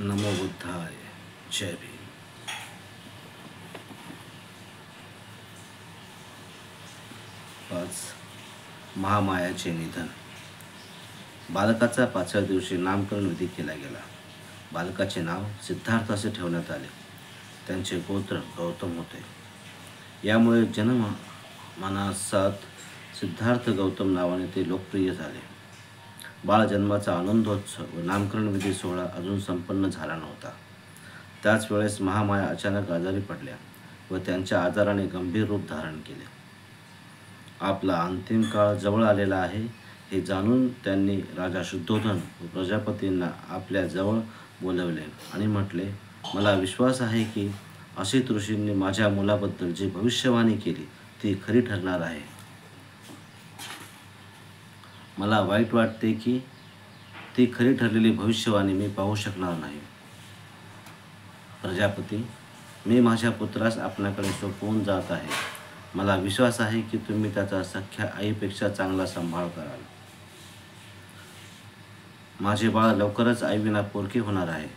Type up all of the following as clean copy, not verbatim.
नमो बुद्धाय. जय भीम. पाच महामायाचे निधन. बालकाचा 5व्या दिवशी नामकरण विधी केला गेला. बालकाचे नाव सिद्धार्थ असे ठेवण्यात आले. त्यांचे गोत्र गौतम होते. यामुळे जनमानसात सिद्धार्थ गौतम नावाने ते लोकप्रिय झाले. बाळजन्माचा आनंदोत्सव व नामकरण विधी सोहळा अजून संपन्न झाला नव्हता. त्याच वेळेस महामाया अचानक आजारी पडल्या व त्यांच्या आजाराने गंभीर रूप धारण केले. आपला अंतिम काळ जवळ आलेला आहे हे जाणून त्यांनी राजा शुद्धोधन व प्रजापतींना आपल्या जवळ बोलवले आणि म्हटले, मला विश्वास आहे की असित ऋषींनी माझ्या मुलाबद्दल जी भविष्यवाणी केली ती खरी ठरणार आहे. मला वाईट वाटते की ती खरी ठरलेली भविष्यवाणी मी पाहू शकणार नाही. प्रजापती, मी माझ्या पुत्रास आपल्याकडे सोपवून जात आहे. मला विश्वास आहे की तुम्ही त्याचा सख्या आईपेक्षा चांगला सांभाळ कराल. माझे बाळ लवकरच आईविना पोरके होणार आहे,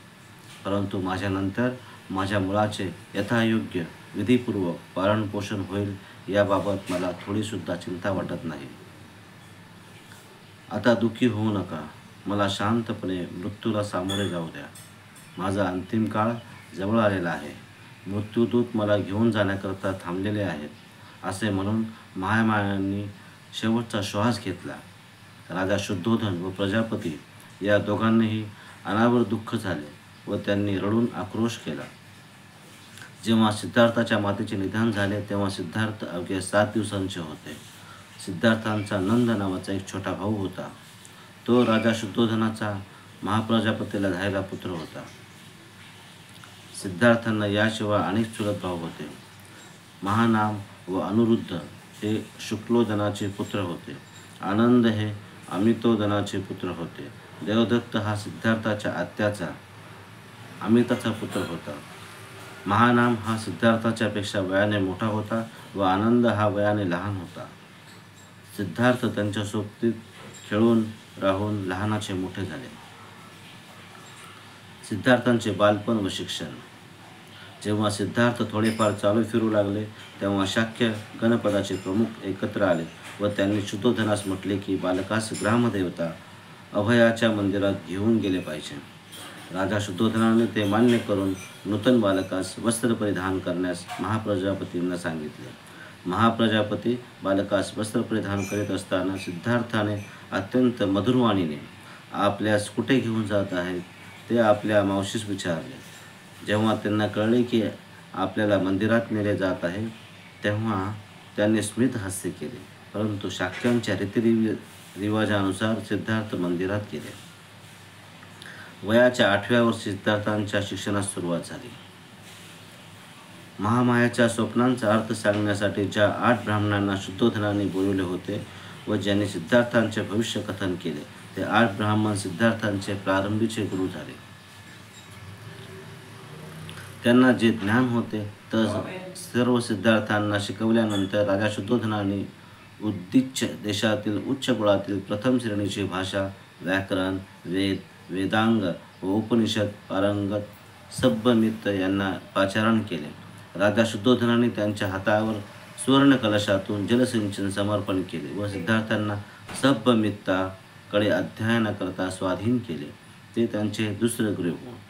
परंतु माझ्यानंतर माझ्या मुलाचे यथायोग्य विधीपूर्वक पालनपोषण होईल याबाबत मला थोडीसुद्धा चिंता वाटत नाही. आता दुःखी होऊ नका. मला शांतपणे मृत्यूला सामोरे जाऊ द्या. माझा अंतिम काळ जवळ आलेला आहे. मृत्यूदूत मला घेऊन जाण्याकरता थांबलेले आहेत असे म्हणून महामायांनी शेवटचा श्वास घेतला. राजा शुद्धोधन व प्रजापती या दोघांनाही अनावर दुःख झाले व त्यांनी रडून आक्रोश केला. जेव्हा सिद्धार्थाच्या मातेचे निधन झाले तेव्हा सिद्धार्थ अवघे 7 दिवसांचे होते. सिद्धार्थांचा नंद नावाचा एक छोटा भाऊ होता. तो राजा शुद्धोधनाचा महाप्रजापतीला झालेला पुत्र होता. सिद्धार्थांना याशिवाय अनेक चुलत भाऊ होते. महानाम व अनिरुद्ध हे शुक्लोदनाचे पुत्र होते. आनंद हे अमितोदनाचे पुत्र होते. देवदत्त हा सिद्धार्थाच्या आत्याचा अमिताचा पुत्र होता. महानाम हा सिद्धार्थाच्या पेक्षा वयाने मोठा होता व आनंद हा वयाने लहान होता. सिद्धार्थ त्यांच्या सोबतीत खेळून राहून लहानाचे मोठे झाले. सिद्धार्थांचे बालपण व शिक्षण. जेव्हा सिद्धार्थ थोडेफार चालू फिरू लागले तेव्हा शाक्य गणपदाचे प्रमुख एकत्र आले व त्यांनी शुद्धोधनास म्हटले की बालकास ग्रामदेवता अभयाच्या मंदिरात घेऊन गेले पाहिजे. राजा शुद्धोधनाने ते मान्य करून नूतन बालकास वस्त्र परिधान करण्यास महाप्रजापतींना सांगितले. महाप्रजापती बालकास वस्त्र परिधान करीत असताना सिद्धार्थाने अत्यंत मधुरवाणीने आपल्यास कुठे घेऊन जात आहेत ते आपल्या मावशीस विचारले. जेव्हा त्यांना कळले की आपल्याला मंदिरात नेले जात आहे तेव्हा त्यांनी स्मित हास्य केले, परंतु शाक्यांच्या रीतिरिवाजानुसार सिद्धार्थ मंदिरात गेले. वयाच्या 8व्या वर्षी सिद्धार्थांच्या शिक्षणास सुरुवात झाली. महामायाच्या स्वप्नांचा अर्थ सांगण्यासाठी ज्या 8 ब्राह्मणांना शुद्धोधनाने बोलवले होते व ज्यांनी सिद्धार्थांचे भविष्य कथन केले ते 8 ब्राह्मण सिद्धार्थांचे प्रारंभीचे गुरु झाले. त्यांना जे ज्ञान होते तर सर्व सिद्धार्थांना शिकवल्यानंतर राजा शुद्धोधनाने उद्दिच्च देशातील उच्च कुळातील प्रथम श्रेणीची भाषा, व्याकरण, वेद, वेदांग व उपनिषद पारंगत सब्बमित्त यांना पाचारण केले. राजा शुद्धोधनाने त्यांच्या हातावर सुवर्ण कलशातून जलसिंचन समर्पण केले व सिद्धार्थांना सब्बमित्ताकडे अध्ययनाकरता स्वाधीन केले. ते त्यांचे दुसरे गुरु होते.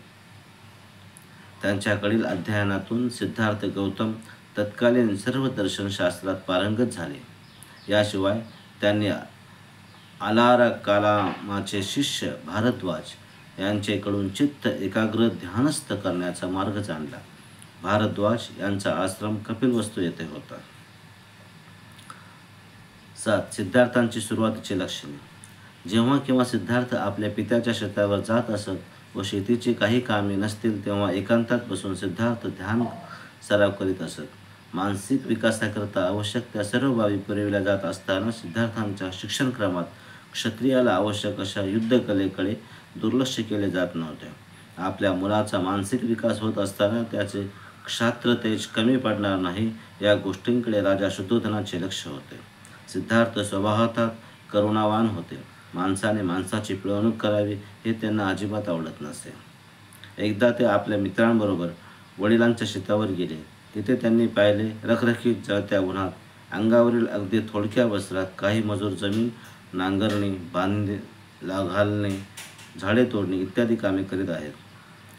त्यांच्याकडील अध्ययनातून सिद्धार्थ गौतम तत्कालीन सर्व दर्शनशास्त्रात पारंगत झाले. याशिवाय त्यांनी आलारा कालामाचे शिष्य भारद्वाज यांचेकडून चित्त एकाग्र ध्यानस्थ करण्याचा मार्ग जाणला. भारद्वाज यांचा आश्रम कपिलवस्तू येथे होता. 7. सिद्धार्थांची सुरुवातीची लक्षणे. जेव्हा केव्हा सिद्धार्थ आपल्या पित्याच्या शेतावर जात असत व शेतीची काही कामे नसतील तेव्हा एकांतात बसून सिद्धार्थ ध्यान सराव करीत असत. मानसिक विकासाकरता आवश्यक त्या सर्व बाबी पुरविल्या जात असताना सिद्धार्थांच्या शिक्षणक्रमात क्षत्रियाला आवश्यक अशा युद्धकलेकडे दुर्लक्ष केले जात नव्हते. आपल्या मुलाचा मानसिक विकास होत असताना त्याचे क्षात्रतेज कमी पडणार नाही या गोष्टींकडे राजा शुद्धोधनाचे लक्ष होते. सिद्धार्थ स्वभावतः करुणावान होते. माणसाने माणसाची पिळवणूक करावी हे त्यांना अजिबात आवडत नसे. एकदा ते आपल्या मित्रांबरोबर वडिलांच्या शेतावर गेले. तिथे त्यांनी पाहिले रखरखीत जळत्या उन्हात अंगावरील अगदी थोडक्या वस्त्रात काही मजूर जमीन नांगरणी, घालणे, झाडे तोडणे इत्यादी कामे करीत आहेत.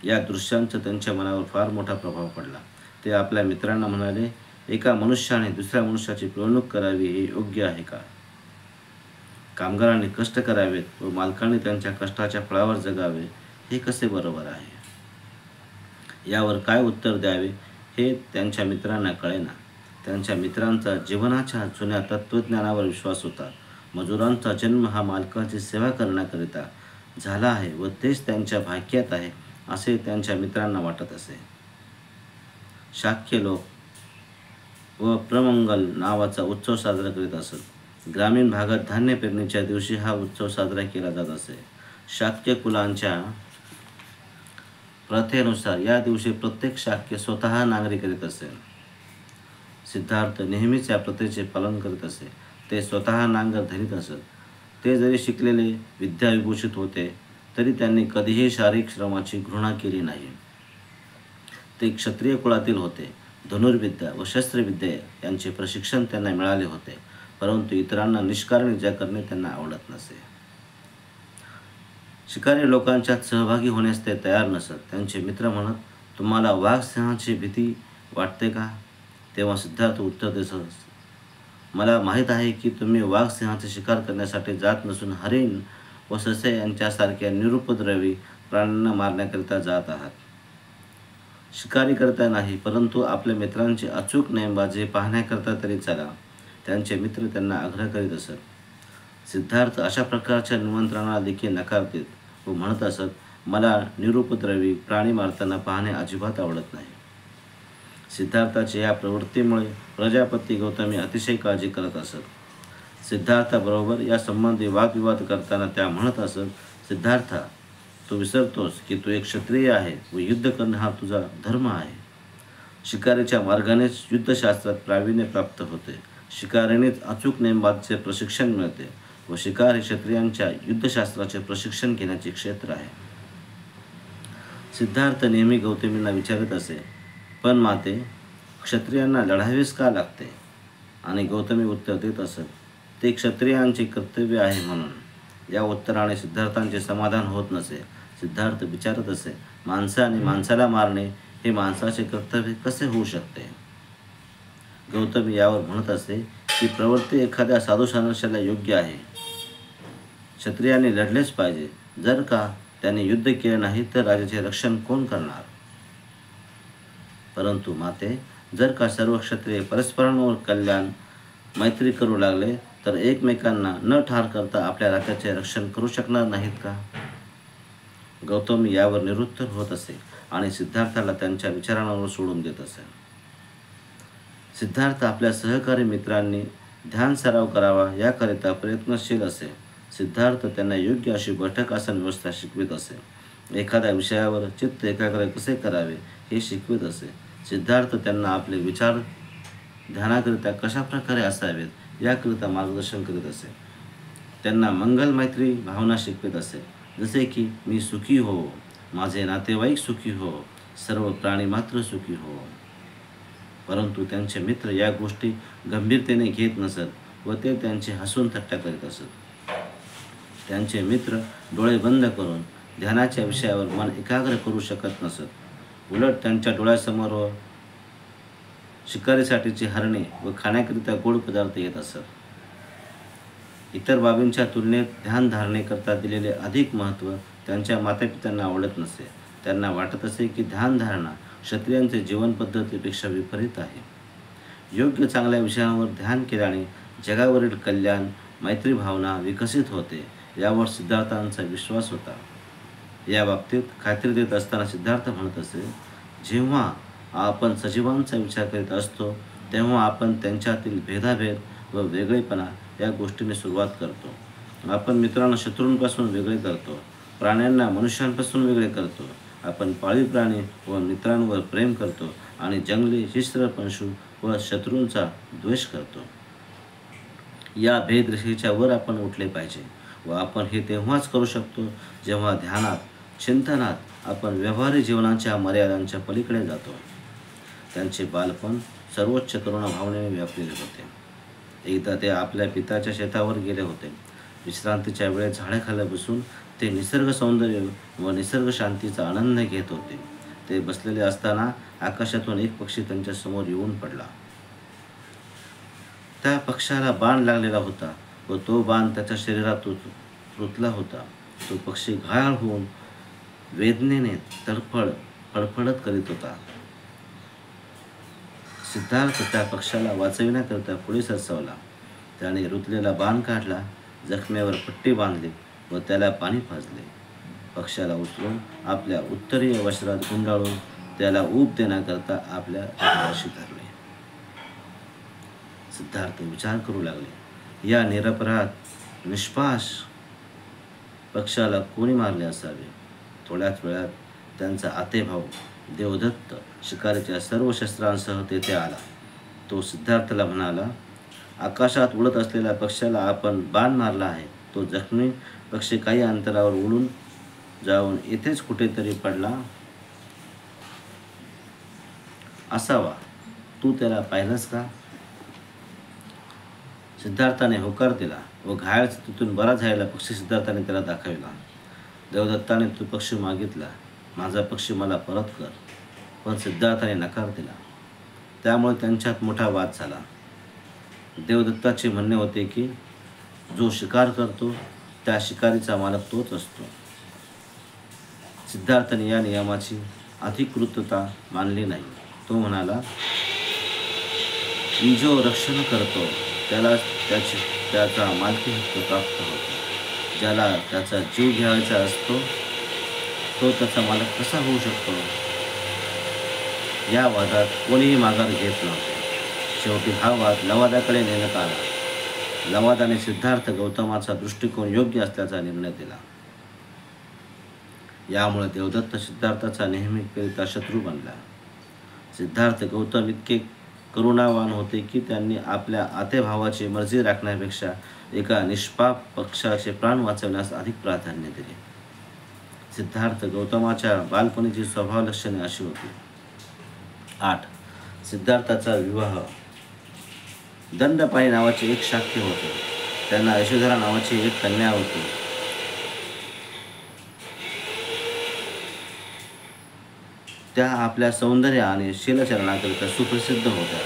या दृश्यांचा त्यांच्या मनावर फार मोठा प्रभाव पडला. ते आपल्या मित्रांना म्हणाले, एका मनुष्याने दुसऱ्या मनुष्याची पिळवणूक करावी हे योग्य आहे का? कामगारांनी कष्ट करावेत व मालकांनी त्यांच्या कष्टाच्या फळावर जगावे हे कसे बरोबर आहे? यावर काय उत्तर द्यावे हे त्यांच्या मित्रांना कळेना. त्यांच्या मित्रांचा जीवनाच्या जुन्या तत्त्वज्ञानावर विश्वास होता. मजुरांचा जन्म हा मालकाची सेवा करण्याकरिता झाला आहे व तेच त्यांच्या भाग्यात आहे असे त्यांच्या मित्रांना वाटत असे. शाक्य लोक व प्रमंगल नावाचा उत्सव साजरा करीत असत. ग्रामीण भागात धान्य पेरणीच्या दिवशी हा उत्सव साजरा केला जात असे. शाक्य कुलांच्या प्रथेनुसार या दिवशी प्रत्येक शाक्य स्वतः नांगरी करीत असे. सिद्धार्थ नेहमीच या प्रथेचे पालन करीत असे. ते स्वतः नांगर धरीत असत. ते जरी शिकलेले विद्याविभूषित होते तरी त्यांनी कधीही शारीरिक श्रमाची घृणा केली नाही. ते क्षत्रिय कुळातील होते. धनुर्विद्या व शस्त्रविद्या यांचे प्रशिक्षण त्यांना मिळाले होते, परंतु इतरांना निष्कारण इजा करणे त्यांना आवडत नसे. शिकारी लोकांच्यात सहभागी होण्यास ते तयार नसत. त्यांचे मित्र म्हणत, तुम्हाला वाघ सिंहाची भीती वाटते का? तेव्हा सिद्धार्थ उत्तर देत, मला माहीत आहे की तुम्ही वाघ सिंहाचा शिकार करण्यासाठी जात नसून हरिण व ससे यांच्यासारख्या निरुपद्रवी प्राण्यांना मारण्याकरिता जात आहात. शिकारी करता नाही, परंतु आपल्या मित्रांची अचूक नेमबाजी पाहण्याकरता तरी चला, त्यांचे मित्र त्यांना आग्रह करीत असत. सिद्धार्थ अशा प्रकारच्या निमंत्रणाला देखील नकार देत व म्हणत असत, मला निरुपद्रवी प्राणी मारताना पाहणे अजिबात आवडत नाही. सिद्धार्थाच्या या प्रवृत्तीमुळे प्रजापती गौतमी अतिशय काळजी करत असत. सिद्धार्थाबरोबर या संबंधी वादविवाद करताना त्या म्हणत असत, सिद्धार्था, तू विसरतोस की तू एक क्षत्रिय आहे व युद्ध करणे हा तुझा धर्म आहे. शिकारीच्या मार्गानेच युद्धशास्त्रात प्रावीण्य प्राप्त होते. शिकारीनेच अचूक नेमबाजीचे प्रशिक्षण मिळते व शिकार हे क्षत्रियांच्या युद्धशास्त्राचे प्रशिक्षण घेण्याचे क्षेत्र आहे. सिद्धार्थ नेहमी गौतमींना विचारत असे, पण माते, क्षत्रियांना लढावेच का लागते? आणि गौतमी उत्तर देत असत, ते क्षत्रियांचे कर्तव्य आहे म्हणून. या उत्तराने सिद्धार्थांचे समाधान होत नसे. सिद्धार्थ विचारत असे, माणसाने माणसाला मारणे हे माणसाचे कर्तव्य कसे होऊ शकते? गौतमी यावर म्हणत असे की प्रवृत्ती एखाद्या साधू संन्याशाला योग्य आहे. क्षत्रियांनी लढलेच पाहिजे. जर का त्यांनी युद्ध केले नाही तर राजाचे रक्षण कोण करणार? परंतु माते, जर का सर्व क्षत्रिय परस्परांवर कल्याण मैत्री करू लागले तर एकमेकांना न ठार करता आपल्या राज्याचे रक्षण करू शकणार नाहीत का? गौतमी यावर निरुत्तर होत असे आणि सिद्धार्थाला त्यांच्या विचारांवर सोडून देत असे. सिद्धार्थ आपल्या सहकारी मित्रांनी ध्यान सराव करावा याकरिता प्रयत्नशील असे. सिद्धार्थ त्यांना योग्य अशी बैठक आसन व्यवस्था शिकवित असे. एखाद्या विषयावर चित्त एकाग्र कसे करावे हे शिकवित असे. सिद्धार्थ त्यांना आपले विचार ध्यानाकरिता कशा प्रकारे असावेत याकरिता मार्गदर्शन करीत असे. त्यांना मंगल मैत्री भावना शिकवित असे, जसे की मी सुखी हो, माझे नातेवाईक सुखी हो, सर्व प्राणी मात्र सुखी हो. परंतु त्यांचे मित्र या गोष्टी गंभीरतेने घेत नसत व ते त्यांचे हसून थट्टा करीत असत. त्यांचे मित्र डोळे बंद करून ध्यानाच्या विषयावर मन एकाग्र करू शकत नसत. उलट त्यांच्या डोळ्यासमोर शिकारीसाठीची हरणे व खाण्याकरिता गोड पदार्थ येत असत. इतर बाबींच्या तुलनेत ध्यान धारणेकरता दिलेले अधिक महत्त्व त्यांच्या मातापित्यांना आवडत नसे. त्यांना वाटत असे की ध्यानधारणा क्षत्रियांचे जीवनपद्धतीपेक्षा विपरीत आहे. योग्य चांगल्या विषयांवर ध्यान केल्याने जगावरील कल्याण, मैत्री भावना विकसित होते यावर सिद्धार्थांचा विश्वास होता. या बाबतीत खात्री देत असताना सिद्धार्थ म्हणत असे, जेव्हा आपण सजीवांचा विचार करीत असतो तेव्हा आपण त्यांच्यातील भेदाभेद व वेगळेपणा या गोष्टीने सुरुवात करतो. आपण मित्रांना शत्रूंपासून वेगळे करतो, प्राण्यांना मनुष्यांपासून वेगळे करतो. आपण पाळीव प्राणी व मित्रांवर प्रेम करतो आणि जंगली, हिंस्र पशु व शत्रूंचा द्वेष करतो. या भेदरेषेच्या वर आपण उठले पाहिजे व आपण हे तेव्हाच करू शकतो जेव्हा ध्यानात, चिंतनात आपण व्यवहारी जीवनाच्या मर्यादांच्या पलीकडे जातो. त्यांचे बालपण सर्वोच्च करुणा भावनेने व्यापलेले होते. एकदा ते आपल्या पित्याच्या शेतावर गेले होते. विश्रांतीच्या वेळेत झाडाखाली बसून ते निसर्ग सौंदर्य व निसर्ग शांतीचा आनंद घेत होते. ते बसलेले असताना आकाशातून एक पक्षी त्यांच्या समोर येऊन पडला. त्या पक्षाला बाण लागलेला होता व तो बाण त्याच्या शरीरात रुतला होता. तो पक्षी घायाळ होऊन वेदनेने फडफडत करीत होता. सिद्धार्थ त्या पक्षाला वाचविण्याकरिता पुढे सरसावला. त्याने रुतलेला बाण काढला, जखमेवर पट्टी बांधली व त्याला पाणी पाजले. पक्षाला उचलून आपल्या उत्तरीय वस्त्रात गुंडाळून त्याला ऊब देण्याकरता आपल्या हाताशी धरले. सिद्धार्थ विचार करू लागले, या निरपराध निष्पाष पक्षाला कोणी मारले असावे. थोड्याच वेळात त्यांचा आतेभाऊ देवदत्त शिकारीच्या सर्व शस्त्रांसह तेथे आला. तो सिद्धार्थला म्हणाला, आकाशात उडत असलेल्या पक्षाला आपण बाण मारला आहे. तो जखमी पक्षी काही अंतरावर उडून जाऊन इथेच कुठेतरी पडला असावा. तू त्याला पाहिलंस का? सिद्धार्थाने होकार दिला व घायाळ स्थितीतून बरा झालेला पक्षी सिद्धार्थाने त्याला दाखविला. देवदत्ताने तो पक्षी मागितला. माझा पक्षी मला परत कर. पण सिद्धार्थाने नकार दिला. त्यामुळे त्यांच्यात मोठा वाद झाला. देवदत्ताचे म्हणणे होते की जो शिकार करतो त्या शिकारीचा मालक तोच असतो. सिद्धार्थाने या नियमाची अधिकृतता मानली नाही. तो म्हणाला, की जो रक्षण करतो त्याला त्याचा मालकी हक्क प्राप्त होतो. ज्याला त्याचा जीव घ्यायचा असतो तो त्याचा मालक कसा होऊ शकतो? या वादात कोणीही माघार घेत नव्हते. शेवटी हा वाद लवादाकडे नेण्यात आला. लवादाने सिद्धार्थ गौतमाचा दृष्टिकोन योग्य असल्याचा निर्णय दिला. यामुळे देवदत्त सिद्धार्थाचा नेहमीकरिता शत्रू बनला. सिद्धार्थ गौतम इतके करुणावान होते की त्यांनी आपल्या आतेभावाची मर्जी राखण्यापेक्षा एका निष्पाप पक्षाचे प्राण वाचवण्यास अधिक प्राधान्य दिले. सिद्धार्थ गौतमाच्या बालपणीची स्वभाव लक्षणे अशी होती. 8. सिद्धार्थाचा विवाह. दंडपाणी नावाचे एक शाक्य होते. त्यांना यशोधरा नावाची एक कन्या होती. त्या आपल्या सौंदर्य आणि शीलचरणाकरिता सुप्रसिद्ध होत्या.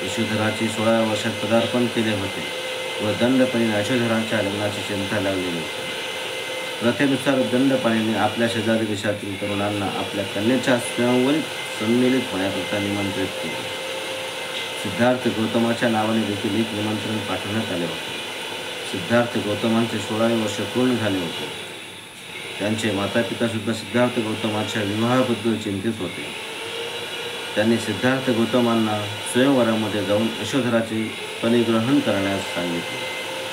यशोधराची 16व्या वर्षात पदार्पण केले होते व दंडपाणीने यशोधराच्या लग्नाची चिंता लागलेली होती. प्रथेनुसार दंडपाणीने आपल्या शेजारी देशातील तरुणांना आपल्या कन्येच्या स्वयंवरीत संमेलित होण्याकरिता निमंत्रित केले. सिद्धार्थ गौतमाच्या नावाने देखील एक निमंत्रण पाठवण्यात आले होते. सिद्धार्थ गौतमांचे 16वे वर्ष पूर्ण झाले होते. त्यांचे मातापिता सुद्धा सिद्धार्थ गौतमाच्या विवाहाबद्दल चिंतित होते. त्यांनी सिद्धार्थ गौतमांना स्वयंवरामध्ये जाऊन यशोधराचे परिग्रहण करण्यास सांगितले.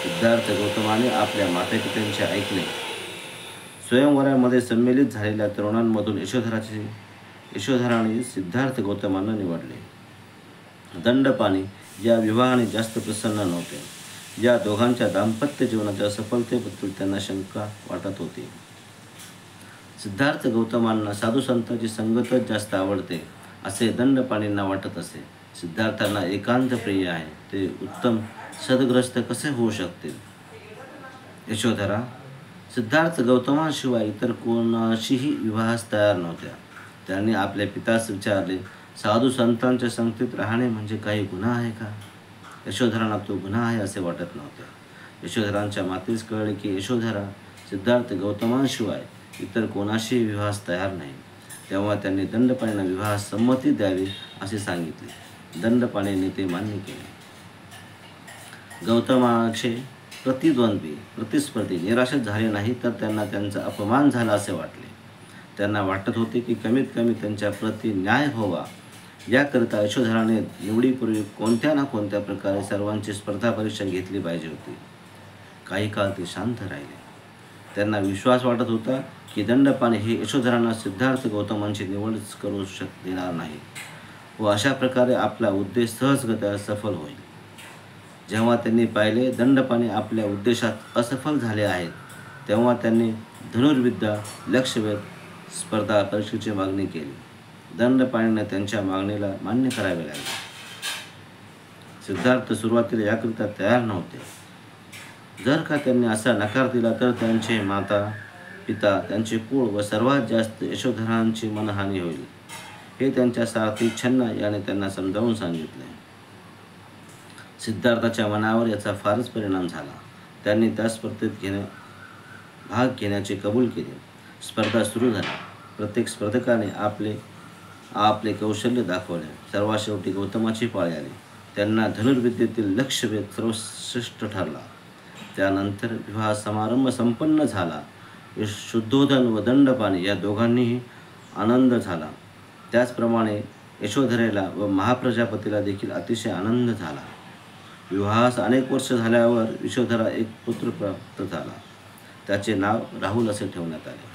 सिद्धार्थ गौतमाने आपल्या मातापित्यांचे ऐकले. स्वयंवरामध्ये संमेलित झालेल्या तरुणांमधून यशोधराने सिद्धार्थ गौतमांना निवडले. दंडपाणी या विवाहाने जास्त प्रसन्न नव्हते. या दोघांच्या दाम्पत्य जीवनाच्या सफलतेबद्दल त्यांना शंका वाटत होती. सिद्धार्थ गौतमांना साधुसंतांची संगतच जास्त आवडते असे दंडपाणींना वाटत असे. सिद्धार्थांना एकांत प्रिय आहे. ते उत्तम सद्ग्रस्त कसे होऊ शकतील? यशोधरा सिद्धार्थ गौतमांशिवाय इतर कोणाशीही विवाहास तयार नव्हत्या. त्यांनी आपल्या पित्यास विचारले, साधू संतांच्या संगतीत राहणे म्हणजे काही गुन्हा आहे का? यशोधरांना तो गुन्हा आहे असे वाटत नव्हते. यशोधरांच्या मातेस कळले की यशोधरा सिद्धार्थ गौतमांशिवाय इतर कोणाशीही विवाहास तयार नाही. तेव्हा त्यांनी दंडपाणींना विवाहास संमती द्यावी असे सांगितले. दंडपाणींनी ते मान्य केले. गौतमाचे प्रतिस्पर्धी निराश झाले नाही तर त्यांना त्यांचा अपमान झाला असे वाटले. त्यांना वाटत होते की कमीत कमी त्यांच्या प्रती न्याय व्हावा याकरिता यशोधराने निवडीपूर्वी कोणत्या ना कोणत्या प्रकारे सर्वांची स्पर्धा परीक्षा घेतली पाहिजे होती. काही काळ ते शांत राहिले. त्यांना विश्वास वाटत होता की दंडपाणी हे यशोधरांना सिद्धार्थ गौतमांची निवडच करू देणार नाही व अशा प्रकारे आपला उद्देश सहजगत्या सफल होईल. जेव्हा त्यांनी पाहिले दंडपाणी आपल्या उद्देशात असफल झाले आहेत तेव्हा त्यांनी धनुर्विद्या, लक्षवेध, स्पर्धा परीक्षेची मागणी केली. दंडपाणीने त्यांच्या मागणीला मान्य करावे लागले. सिद्धार्थ सुरुवातीला याकरिता तयार नव्हते. जर का त्यांनी असा नकार दिला तर त्यांचे माता पिता, त्यांचे कुळ व सर्वात जास्त यशोधरांची मनहानी होईल, हे त्यांच्या सारथी छन्ना याने त्यांना समजावून सांगितले. सिद्धार्थाच्या मनावर याचा फारच परिणाम झाला. त्यांनी त्या स्पर्धेत भाग घेण्याचे कबूल केले. स्पर्धा सुरू झाली. प्रत्येक स्पर्धकाने आपले कौशल्य दाखवले. सर्वात शेवटी गौतमाची पाळी आली. त्यांना धनुर्विद्येतील लक्ष्यभेद सर्वश्रेष्ठ ठरला. त्यानंतर विवाह समारंभ संपन्न झाला. शुद्धोधन व दंडपाणी या दोघांनीही आनंद झाला. त्याचप्रमाणे यशोधरेला व महाप्रजापतीला देखील अतिशय आनंद झाला. विवाहास अनेक वर्ष झाल्यावर यशोधरा एक पुत्र प्राप्त झाला. त्याचे नाव राहुल असे ठेवण्यात आले.